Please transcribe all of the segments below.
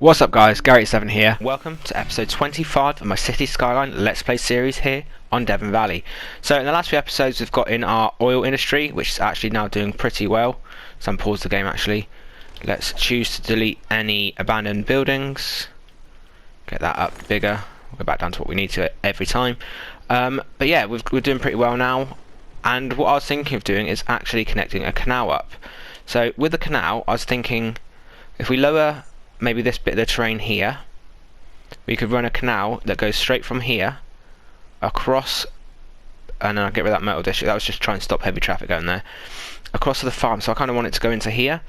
What's up guys, Gary7 here. Welcome to episode 25 of my City Skyline Let's Play series here on Devon Valley. So in the last few episodes we've got in our oil industry, which is actually now doing pretty well. So I'm paused the game actually. Let's choose to delete any abandoned buildings. Get that up bigger. We'll go back down to what we need to every time. But yeah, we're doing pretty well now. And what I was thinking of doing is actually connecting a canal up. So with the canal, I was thinking if we lower maybe this bit of the terrain here, we could run a canal that goes straight from here across, and then I'll get rid of that metal district. That was just trying to stop heavy traffic going there, across to the farm. So I kind of want it to go into here.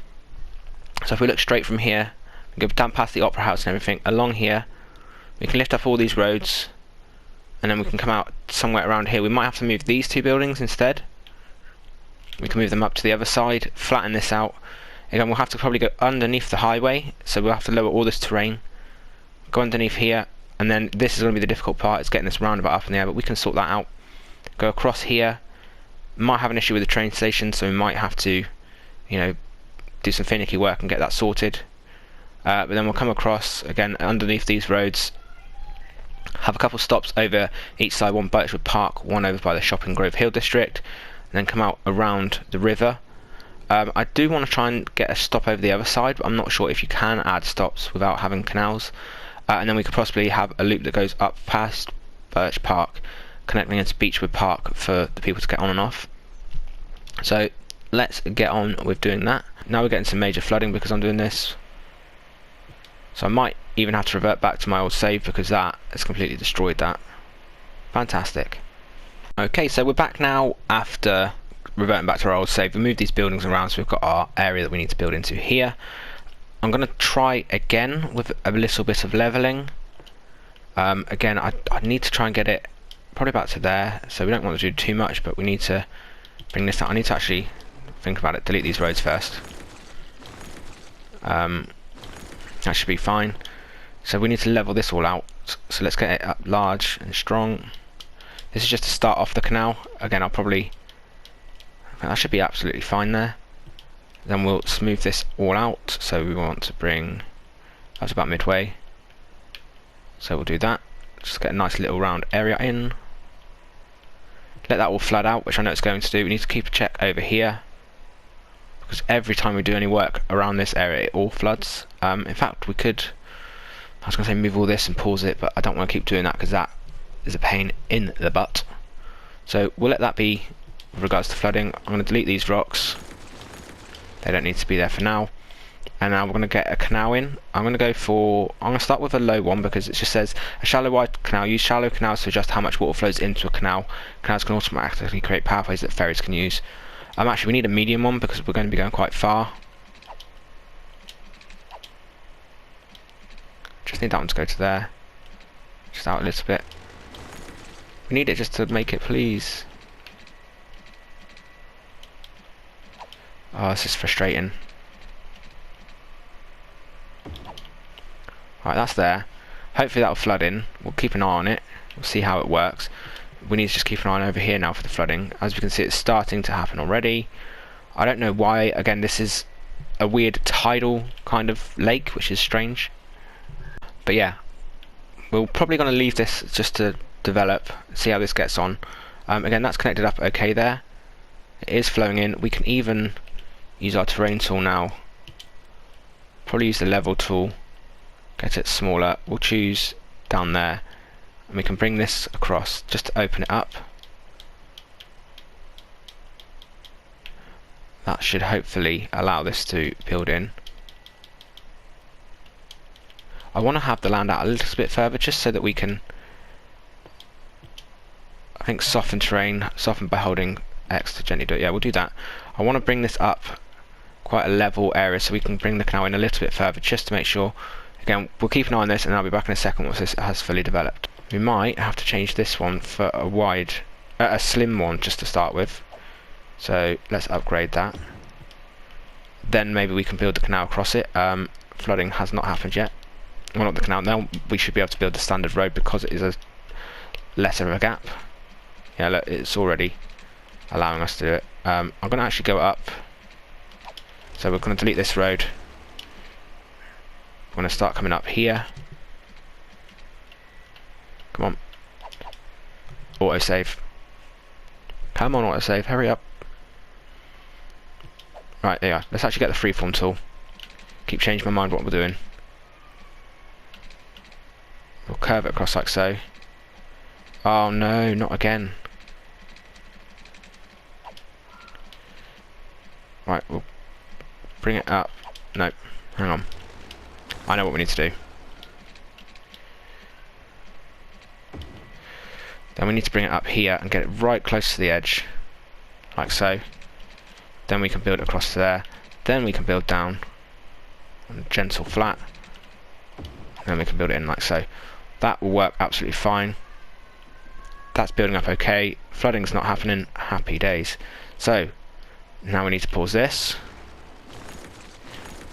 So if we look straight from here, we go down past the opera house and everything, along here, we can lift up all these roads, and then we can come out somewhere around here. We might have to move these two buildings instead. We can move them up to the other side, flatten this out. Again, we'll have to probably go underneath the highway, so we'll have to lower all this terrain, go underneath here, and then this is going to be the difficult part, is getting this roundabout up in the air, but we can sort that out. Go across here, might have an issue with the train station, so we might have to, you know, do some finicky work and get that sorted. But then we'll come across, again, underneath these roads, have a couple stops over each side, one by Birchwood Park, one over by the Shopping Grove Hill district, and then come out around the river. I do want to try and get a stop over the other side, but I'm not sure if you can add stops without having canals. And then we could possibly have a loop that goes up past Birch Park, connecting into Beechwood Park for the people to get on and off. So let's get on with doing that. Now we're getting some major flooding because I'm doing this. So I might even have to revert back to my old save because that has completely destroyed that. Fantastic. Okay, so we're back now after reverting back to our old save. We moved these buildings around, so we've got our area that we need to build into here. I'm going to try again with a little bit of levelling. Again, I need to try and get it probably back to there, so we don't want to do too much, but we need to bring this out. I need to actually think about it, delete these roads first. That should be fine. So we need to level this all out, so let's get it up large and strong. This is just to start off the canal. Again, that should be absolutely fine there. Then we'll smooth this all out, so we want to bring that's about midway, so we'll do that. Just get a nice little round area in, let that all flood out, which I know it's going to do. We need to keep a check over here because every time we do any work around this area it all floods. In fact, we could, I was going to say move all this and pause it, but I don't want to keep doing that because that is a pain in the butt. So we'll let that be. With regards to flooding, I'm going to delete these rocks. They don't need to be there for now. And now we're going to get a canal in. I'm going to start with a low one because it just says a shallow wide canal. Use shallow canals to adjust how much water flows into a canal. Canals can automatically create pathways that ferries can use. Actually, we need a medium one because we're going to be going quite far. Just need that one to go to there. Just out a little bit. We need it just to make it, please. Oh, this is frustrating. Right, that's there. Hopefully that'll flood in. We'll keep an eye on it. We'll see how it works. We need to just keep an eye on over here now for the flooding. As we can see, it's starting to happen already. I don't know why. Again, this is a weird tidal kind of lake, which is strange. But yeah, we're probably going to leave this just to develop, see how this gets on. Again, that's connected up okay there. It is flowing in. We can even use our terrain tool now. Probably use the level tool, get it smaller. We'll choose down there, and we can bring this across just to open it up. That should hopefully allow this to build in. I want to have the land out a little bit further just so that we can, I think, soften terrain, soften by holding X to gently do it. Yeah, we'll do that. I want to bring this up quite a level area so we can bring the canal in a little bit further just to make sure. Again, we'll keep an eye on this and I'll be back in a second once this has fully developed. We might have to change this one for a slim one just to start with. So let's upgrade that. Then maybe we can build the canal across it. Flooding has not happened yet. Well, not the canal. Now we should be able to build the standard road because it is a lesser of a gap. Yeah, look, it's already allowing us to do it. I'm going to actually go up. So we're going to delete this road. We're going to start coming up here. Come on. Autosave. Come on, autosave. Hurry up. Right, there you are. Let's actually get the freeform tool. Keep changing my mind what we're doing. We'll curve it across like so. Oh no, not again. Right, we'll bring it up. Nope, hang on. I know what we need to do. Then we need to bring it up here and get it right close to the edge. Like so. Then we can build it across to there. Then we can build down on a gentle flat. Then we can build it in like so. That will work absolutely fine. That's building up okay. Flooding's not happening. Happy days. So, now we need to pause this.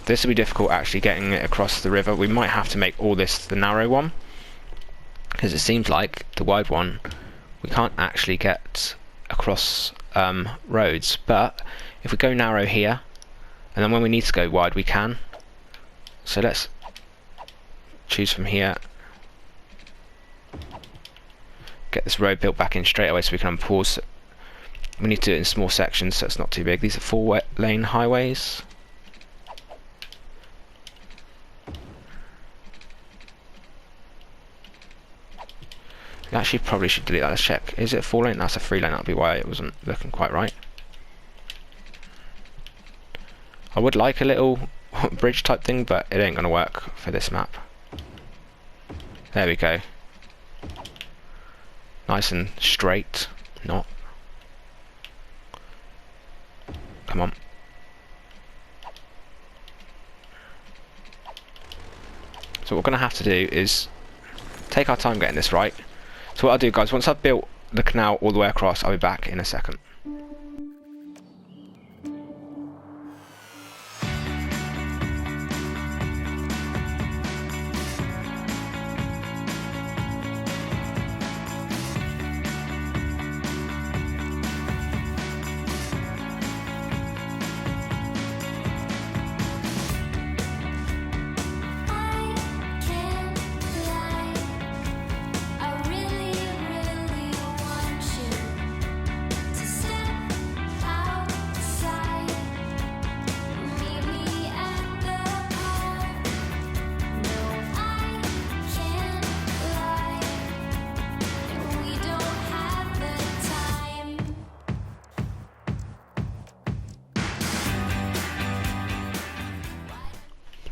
This will be difficult actually getting it across the river. We might have to make all this the narrow one, because it seems like the wide one we can't actually get across roads. But if we go narrow here, and then when we need to go wide we can. So let's choose from here. Get this road built back in straight away so we can unpause. We need to do it in small sections so it's not too big. These are 4-lane highways. We actually probably should delete that. Let's check. Is it a 4-lane? That's a 3-lane. That'll be why it wasn't looking quite right. I would like a little bridge type thing, but it ain't going to work for this map. There we go. Nice and straight. Not. Come on. So what we're going to have to do is take our time getting this right. So what I'll do, guys, once I've built the canal all the way across, I'll be back in a second.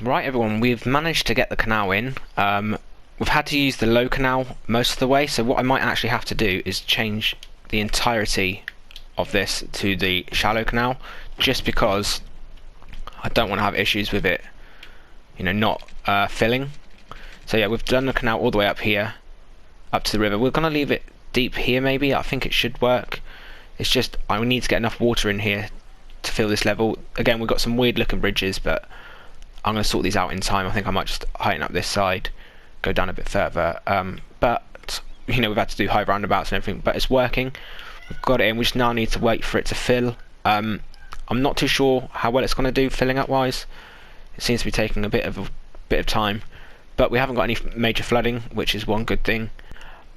Right everyone, we've managed to get the canal in. We've had to use the low canal most of the way, so what I might actually have to do is change the entirety of this to the shallow canal, just because I don't want to have issues with it, you know, not filling. So yeah, we've done the canal all the way up here, up to the river. We're going to leave it deep here maybe. I think it should work. It's just I need to get enough water in here to fill this level. Again, we've got some weird looking bridges, but I'm going to sort these out in time. I think I might just heighten up this side, go down a bit further. But, you know, we've had to do high roundabouts and everything, but it's working. We've got it in. We just now need to wait for it to fill. I'm not too sure how well it's going to do filling up wise. It seems to be taking a bit of time. But we haven't got any major flooding, which is one good thing.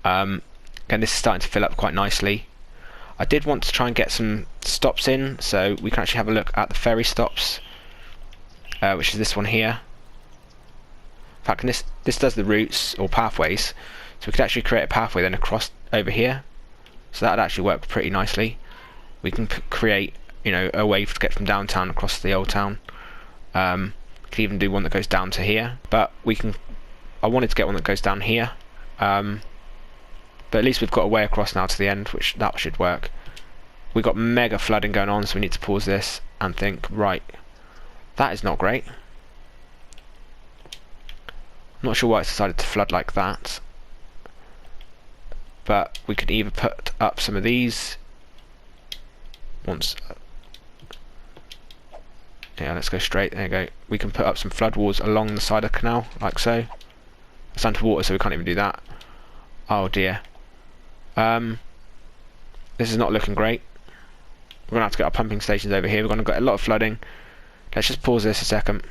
Again, this is starting to fill up quite nicely. I did want to try and get some stops in, so we can actually have a look at the ferry stops. Which is this one here. In fact, this does the routes or pathways, so we could actually create a pathway then across over here. So that would actually work pretty nicely. We can create, you know, a way to get from downtown across to the old town. Could even do one that goes down to here, but we can. I wanted to get one that goes down here, but at least we've got a way across now to the end, which that should work. We've got mega flooding going on, so we need to pause this and think, right. That is not great. I'm not sure why it's decided to flood like that. But we could either put up some of these. Yeah, let's go straight. There you go. We can put up some flood walls along the side of the canal, like so. It's underwater, so we can't even do that. Oh dear. This is not looking great. We're going to have to get our pumping stations over here. We're going to get a lot of flooding. Let's just pause this a second.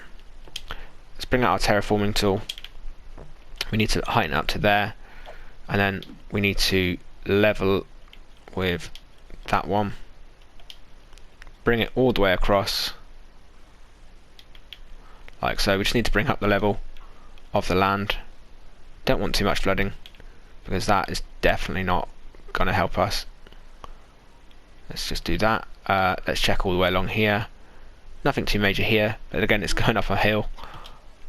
Let's bring out our terraforming tool. We need to heighten it up to there, and then we need to level with that one. Bring it all the way across, like so. We just need to bring up the level of the land. Don't want too much flooding, because that is definitely not going to help us. Let's just do that. Let's check all the way along here. Nothing too major here, but again it's going up a hill.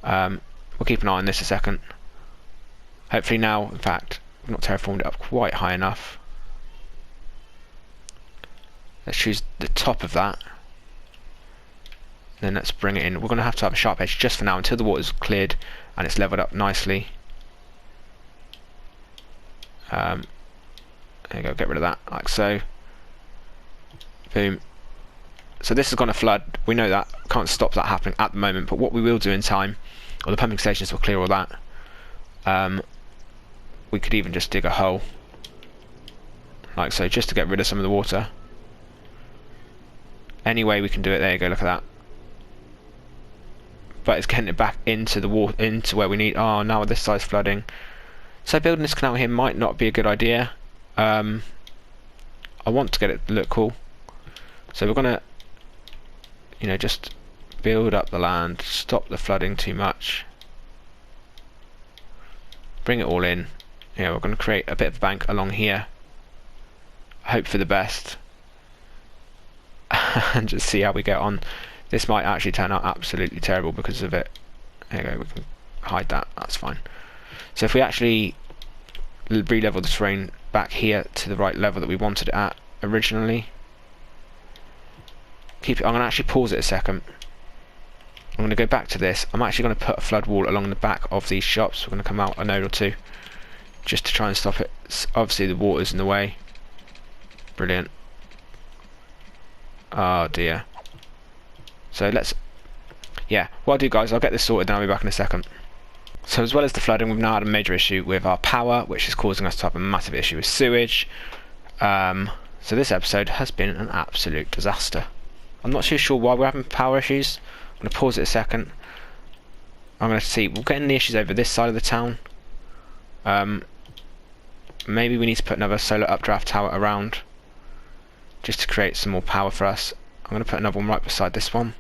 We'll keep an eye on this a second. Hopefully now, in fact, I've not terraformed it up quite high enough. Let's choose the top of that. Then let's bring it in. We're going to have a sharp edge just for now until the water's cleared and it's leveled up nicely. There you go, get rid of that, like so. Boom. So this is going to flood, we know that, can't stop that happening at the moment, but what we will do in time, or the pumping stations will clear all that. We could even just dig a hole, like so, just to get rid of some of the water. Any way we can do it, there you go, look at that. But it's getting it back into the water, into where we need. Oh, now this side's flooding. So building this canal here might not be a good idea. I want to get it to look cool. So we're gonna, you know, just build up the land, stop the flooding too much, bring it all in. Yeah, we're going to create a bit of a bank along here, hope for the best, and just see how we get on. This might actually turn out absolutely terrible because of it. There you go, we can hide that, that's fine. So if we actually re-level the terrain back here to the right level that we wanted it at originally, keep it. I'm going to actually pause it a second. I'm going to go back to this. I'm actually going to put a flood wall along the back of these shops. We're going to come out a node or two just to try and stop it. Obviously the water's in the way. Brilliant. Oh dear. So let's, yeah, what I'll do guys, I'll get this sorted and I'll be back in a second. So as well as the flooding, we've now had a major issue with our power, which is causing us to have a massive issue with sewage. So this episode has been an absolute disaster. I'm not too sure why we're having power issues. I'm going to pause it a second. I'm going to see, we're getting the issues over this side of the town. Maybe we need to put another solar updraft tower around, just to create some more power for us. I'm going to put another one right beside this one.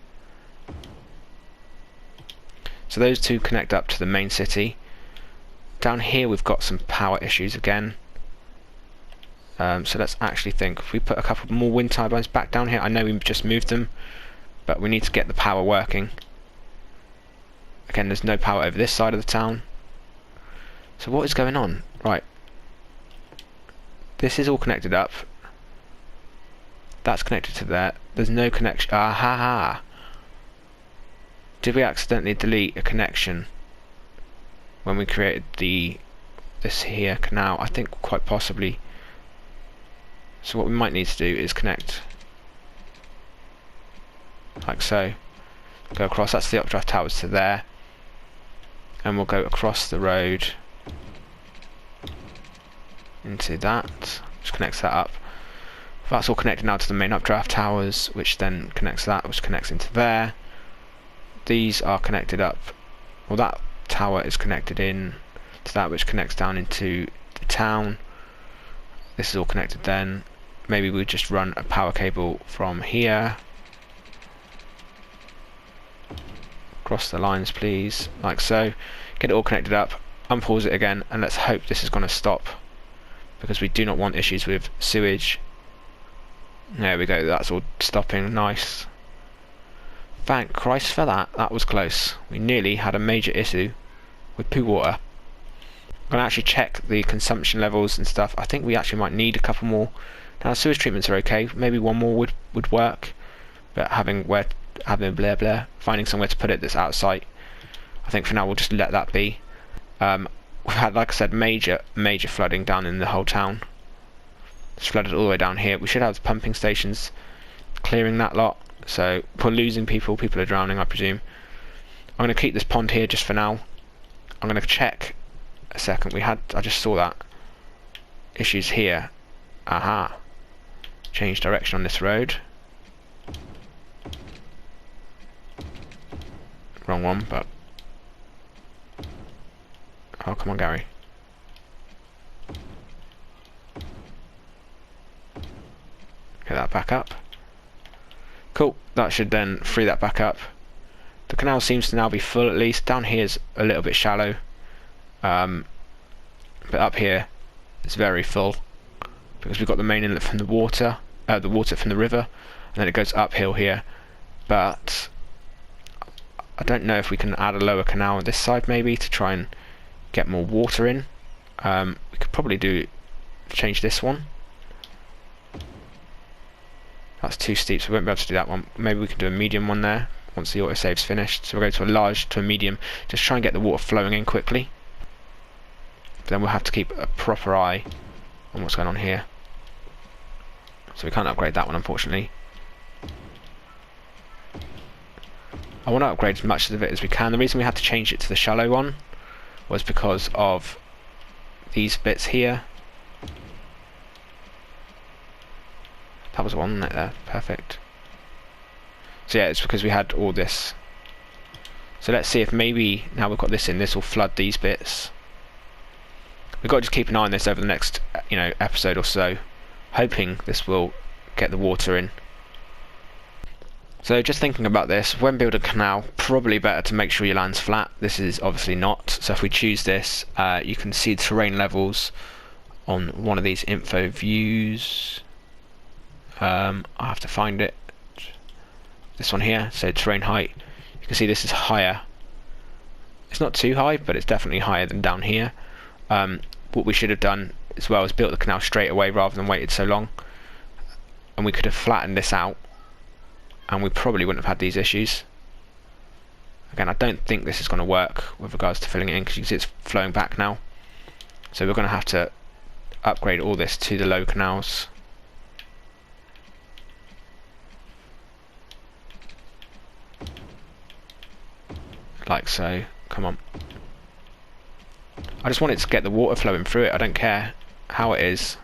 So those two connect up to the main city. Down here we've got some power issues again. So let's actually think, if we put a couple more wind turbines back down here, I know we've just moved them, but we need to get the power working. Again, there's no power over this side of the town. So what is going on? Right. This is all connected up. That's connected to there. There's no connection. Aha! Did we accidentally delete a connection when we created this here canal? I think quite possibly. So what we might need to do is connect like so. Go across, that's the updraft towers to there. And we'll go across the road into that. Just connects that up. That's all connected now to the main updraft towers, which then connects that, which connects into there. These are connected up. Well, that tower is connected in to that, which connects down into the town. This is all connected then. Maybe we'll just run a power cable from here across the lines, please, like so. Get it all connected up, unpause it again, and let's hope this is going to stop, because we do not want issues with sewage. There we go, that's all stopping, nice. Thank Christ for that, that was close. We nearly had a major issue with poo water. I'm going to actually check the consumption levels and stuff. I think we actually might need a couple more. Now sewage treatments are okay, maybe one more would work, but having blah blah, finding somewhere to put it that's out of sight, I think for now we'll just let that be. We've had, like I said, major flooding down in the whole town. It's flooded all the way down here. We should have the pumping stations clearing that lot, so we're losing people are drowning, I presume. I'm going to keep this pond here just for now. I'm going to check a second. I just saw that issues here. Aha, change direction on this road. Wrong one, but Oh, come on, Gary. Get that back up. Cool, that should then free that back up. The canal seems to now be full, at least. Down here is a little bit shallow. But up here it's very full, because we've got the main inlet from the water from the river, and then it goes uphill here. But I don't know if we can add a lower canal on this side maybe to try and get more water in. We could probably change this one. That's too steep, so we won't be able to do that one. Maybe we can do a medium one there once the autosave's finished. So we'll go to a large to a medium, just try and get the water flowing in quickly. But then we'll have to keep a proper eye on what's going on here. So we can't upgrade that one, unfortunately. I want to upgrade as much of it as we can. The reason we had to change it to the shallow one was because of these bits here. That was one right there, perfect. So yeah, it's because we had all this. So let's see if maybe now we've got this in, this will flood these bits. We've got to just keep an eye on this over the next, episode or so, hoping this will get the water in. So just thinking about this, when building a canal, probably better to make sure your land's flat. This is obviously not. So if we choose this, you can see the terrain levels on one of these info views. I have to find it. This one here, so terrain height. You can see this is higher. It's not too high, but it's definitely higher than down here. What we should have done as well is built the canal straight away rather than waited so long. And we could have flattened this out, and we probably wouldn't have had these issues. Again, I don't think this is going to work with regards to filling it in, because you can see it's flowing back now. So we're going to have to upgrade all this to the low canals. Like so. Come on. I just want it to get the water flowing through it. I don't care how it is.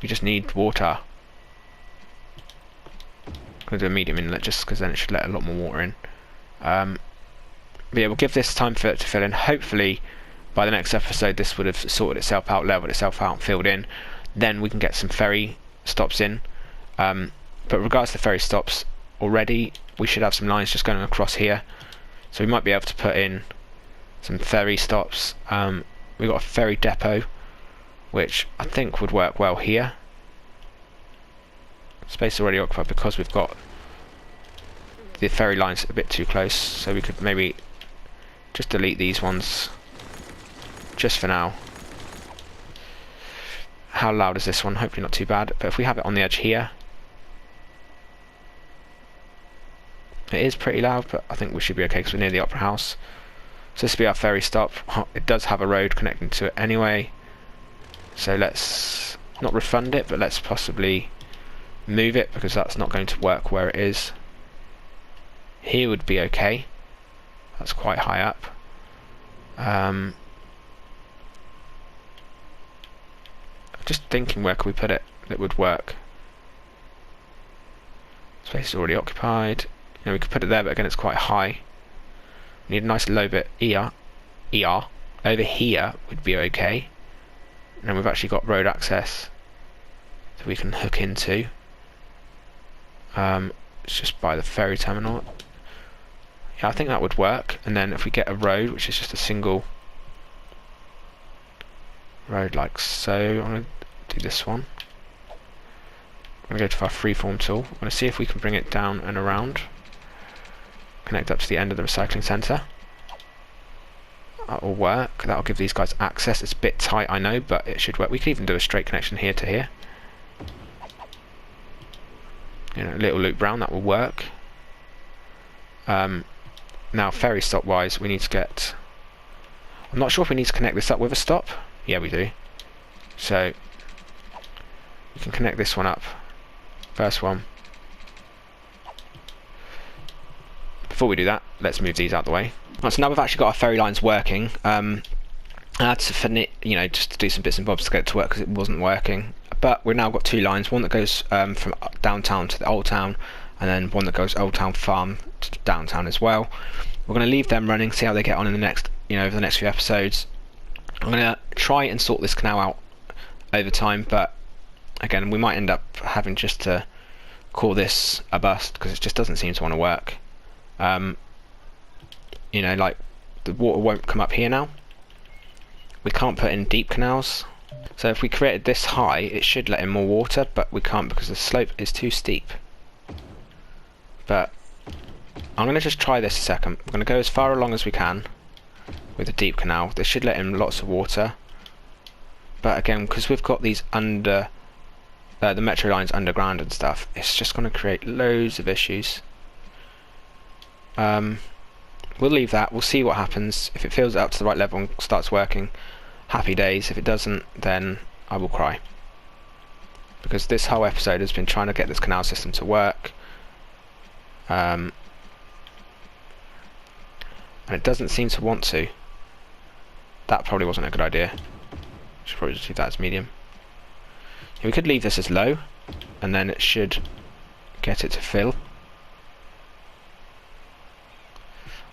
We just need water. I'm going to do a medium inlet just because then it should let a lot more water in. But yeah, we'll give this time for it to fill in. Hopefully by the next episode this would have sorted itself out, leveled itself out, filled in. Then we can get some ferry stops in. But regards to ferry stops, already we should have some lines just going across here. So we might be able to put in some ferry stops. We've got a ferry depot, which I think would work well here. Space is already occupied because we've got the ferry lines a bit too close, so we could maybe just delete these ones just for now. How loud is this one? Hopefully not too bad, but if we have it on the edge here, it is pretty loud, but I think we should be okay because we're near the Opera House. So this will be our ferry stop. It does have a road connecting to it anyway, so let's not refund it, but let's possibly move it, because that's not going to work where it is. Here would be okay. That's quite high up. Just thinking, where can we put it that would work? Space is already occupied. We could put it there, but again it's quite high. We need a nice low bit ER. Over here would be okay. And we've actually got road access that we can hook into. It's just by the ferry terminal. Yeah, I think that would work. And then if we get a road, which is just a single road like so, I'm going to do this one. I'm going to go to our freeform tool. I'm going to see if we can bring it down and around. Connect up to the end of the recycling centre. That will work. That will give these guys access. It's a bit tight, I know, but it should work. We could even do a straight connection here to here. A little loop round, that will work. Now ferry stop wise, we need to get, I'm not sure if we need to connect this up with a stop. Yeah, we do. So we can connect this one up. First one. Before we do that, let's move these out of the way. Right, so now we've actually got our ferry lines working. I had to just to do some bits and bobs to get it to work because it wasn't working. But we've now got two lines, one that goes from downtown to the Old Town, and then one that goes Old Town Farm to downtown as well. We're going to leave them running, see how they get on in the next, over the next few episodes. I'm going to try and sort this canal out over time, but again, we might end up having just to call this a bust because it just doesn't seem to want to work. You know, like the water won't come up here now. We can't put in deep canals. So if we created this high, it should let in more water, but we can't because the slope is too steep. But I'm going to just try this a second. We're going to go as far along as we can with a deep canal. This should let in lots of water. But again, because we've got these under the metro lines underground and stuff, it's just going to create loads of issues. We'll leave that. We'll see what happens. If it fills it up to the right level and starts working, happy days. If it doesn't, then I will cry. Because this whole episode has been trying to get this canal system to work. And it doesn't seem to want to. That probably wasn't a good idea. Should probably just leave that as medium. Yeah, we could leave this as low, and then it should get it to fill.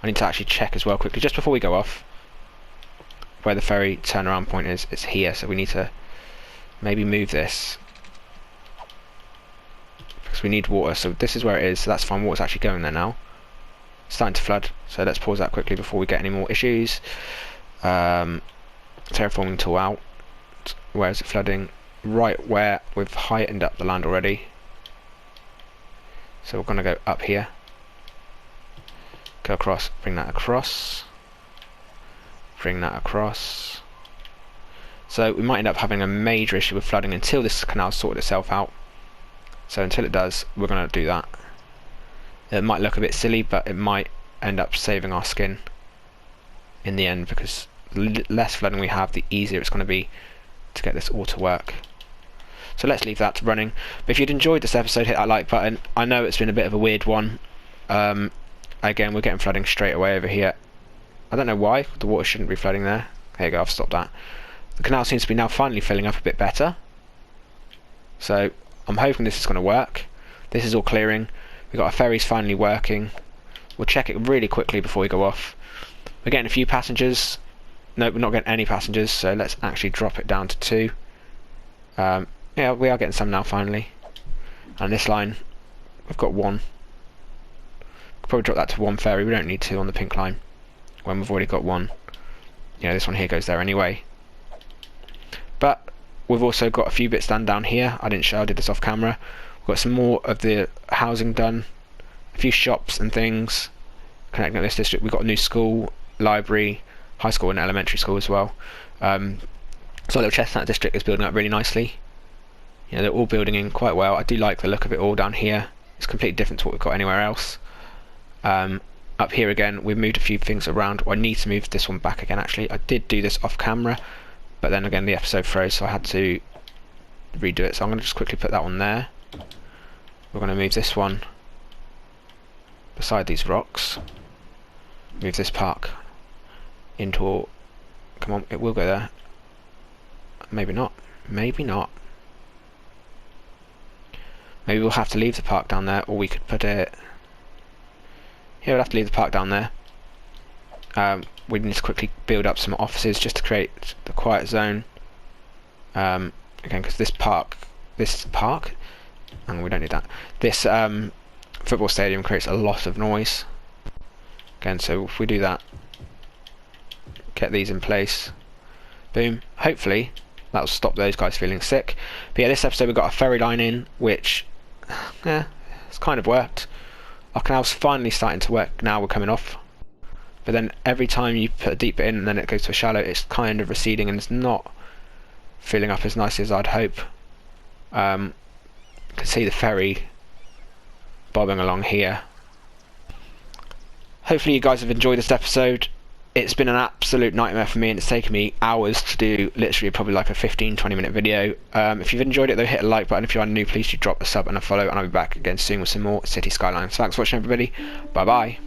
I need to actually check as well quickly, just before we go off, where the ferry turnaround point is. It's here, so we need to maybe move this. Because we need water, so this is where it is, so that's fine. Water's actually going there now. It's starting to flood, so let's pause that quickly before we get any more issues. Terraforming tool out. Where is it flooding? Right where we've heightened up the land already. So we're going to go up here. Go across, bring that across. Bring that across. So we might end up having a major issue with flooding until this canal sorted itself out. So until it does, we're going to do that. It might look a bit silly, but it might end up saving our skin in the end, because the less flooding we have, the easier it's going to be to get this all to work. So let's leave that running. But if you'd enjoyed this episode, hit that like button. I know it's been a bit of a weird one. Again, we're getting flooding straight away over here. I don't know why. The water shouldn't be flooding there. There you go, I've stopped that. The canal seems to be now finally filling up a bit better. So I'm hoping this is going to work. This is all clearing. We've got our ferries finally working. We'll check it really quickly before we go off. We're getting a few passengers. No, we're not getting any passengers, so let's actually drop it down to 2. Yeah, we are getting some now finally. And this line, we've got 1. Could probably drop that to 1 ferry. We don't need 2 on the pink line when we've already got 1. You know, this one here goes there anyway. But we've also got a few bits done down here. I didn't show, I did this off camera. We've got some more of the housing done. A few shops and things connecting up this district. We've got a new school, library, high school and elementary school as well. So Little Chestnut district is building up really nicely. You know, they're all building in quite well. I do like the look of it all down here. It's completely different to what we've got anywhere else. Up here again, we've moved a few things around. I need to move this one back again actually. I did do this off camera, but then again the episode froze, so I had to redo it. So I'm going to just quickly put that one there. We're going to move this one beside these rocks. Move this park into... Come on, it will go there. Maybe not. Maybe not. Maybe we'll have to leave the park down there, or we could put it... Yeah, we'll have to leave the park down there. We need to quickly build up some offices just to create the quiet zone. Again, because this park, and we don't need that. This football stadium creates a lot of noise. Again, so if we do that, get these in place, boom. Hopefully that'll stop those guys feeling sick. But yeah, this episode we've got a ferry line in, which, yeah, it's kind of worked. Our canal's finally starting to work now. We're coming off. But then every time you put a deep bit in and then it goes to a shallow, it's kind of receding and it's not filling up as nicely as I'd hope. You can see the ferry bobbing along here. Hopefully you guys have enjoyed this episode. It's been an absolute nightmare for me and it's taken me hours to do literally probably like a 15-20 minute video. If you've enjoyed it though, hit a like button. If you are new, please do drop a sub and a follow, and I'll be back again soon with some more City Skylines. Thanks for watching everybody. Bye bye.